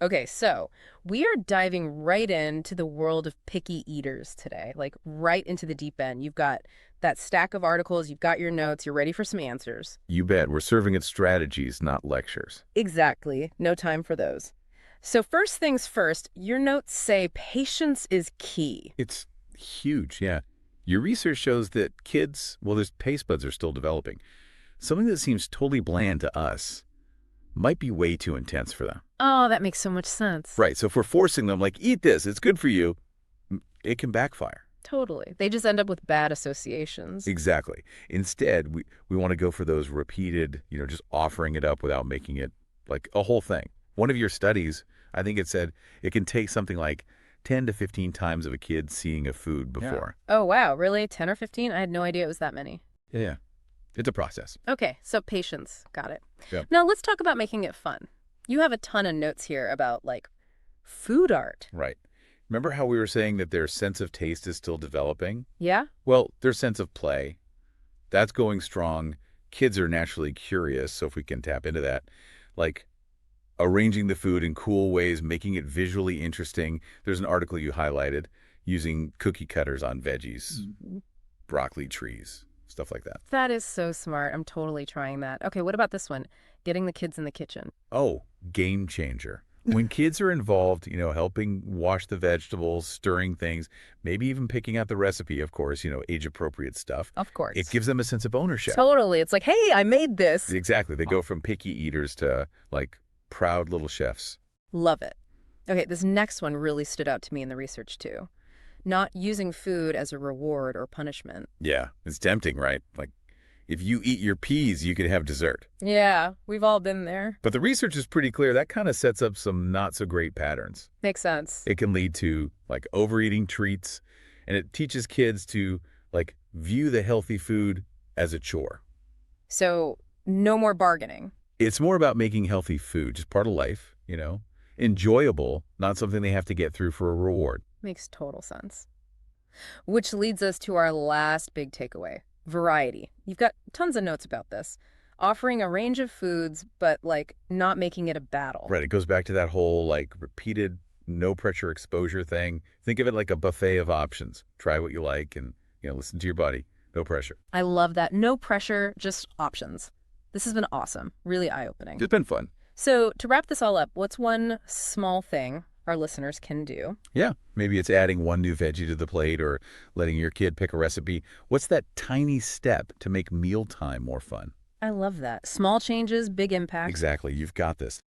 Okay, so we are diving right into the world of picky eaters today, like right into the deep end. You've got that stack of articles, you've got your notes, you're ready for some answers. You bet. We're serving it strategies, not lectures. Exactly. No time for those. So, first things first, your notes say patience is key. It's huge, yeah. Your research shows that kids, well, their taste buds are still developing. Something that seems totally bland to us might be way too intense for them. Oh, that makes so much sense. Right, so if we're forcing them, like, eat this, it's good for you, it can backfire. Totally. They just end up with bad associations. Exactly. Instead, we want to go for those repeated, just offering it up without making it like a whole thing. One of your studies, I think it said it can take something like 10 to 15 times of a kid seeing a food Yeah. Yeah. before. Oh, wow. Really? 10 or 15? I had no idea it was that many. Yeah, yeah. It's a process. Okay, so patience. Got it. Yep. Now let's talk about making it fun. You have a ton of notes here about like food art. Right. Remember how we were saying that their sense of taste is still developing? Yeah? Well, their sense of play, that's going strong. Kids are naturally curious, so if we can tap into that, like arranging the food in cool ways, making it visually interesting. There's an article you highlighted using cookie cutters on veggies, broccoli trees, stuff like that. That is so smart. I'm totally trying that. Okay, what about this one? Getting the kids in the kitchen. Oh, game changer. When kids are involved, helping wash the vegetables, stirring things, maybe even picking out the recipe, of course, age-appropriate stuff, Of it course. gives them a sense of ownership. Totally. It's like, hey, I made this. Exactly. They go from picky eaters to, like, proud little chefs. Love it. Okay, this next one really stood out to me in the research too. Not using food as a reward or punishment. Yeah, it's tempting, right? Like, if you eat your peas, you could have dessert. Yeah, we've all been there. But the research is pretty clear. That kind of sets up some not so great patterns. Makes sense. It can lead to like overeating treats, and it teaches kids to like view the healthy food as a chore. So, no more bargaining. It's more about making healthy food, just part of life, enjoyable, not something they have to get through for a reward. Makes total sense. Which leads us to our last big takeaway, variety. You've got tons of notes about this. Offering a range of foods, but like not making it a battle. Right. It goes back to that whole like repeated no pressure exposure thing. Think of it like a buffet of options. Try what you like and, listen to your body. No pressure. I love that. No pressure, just options. This has been awesome. Really eye-opening. It's been fun. So, to wrap this all up, what's one small thing our listeners can do? Yeah. Maybe it's adding one new veggie to the plate or letting your kid pick a recipe. What's that tiny step to make mealtime more fun? I love that. Small changes, big impact. Exactly. You've got this.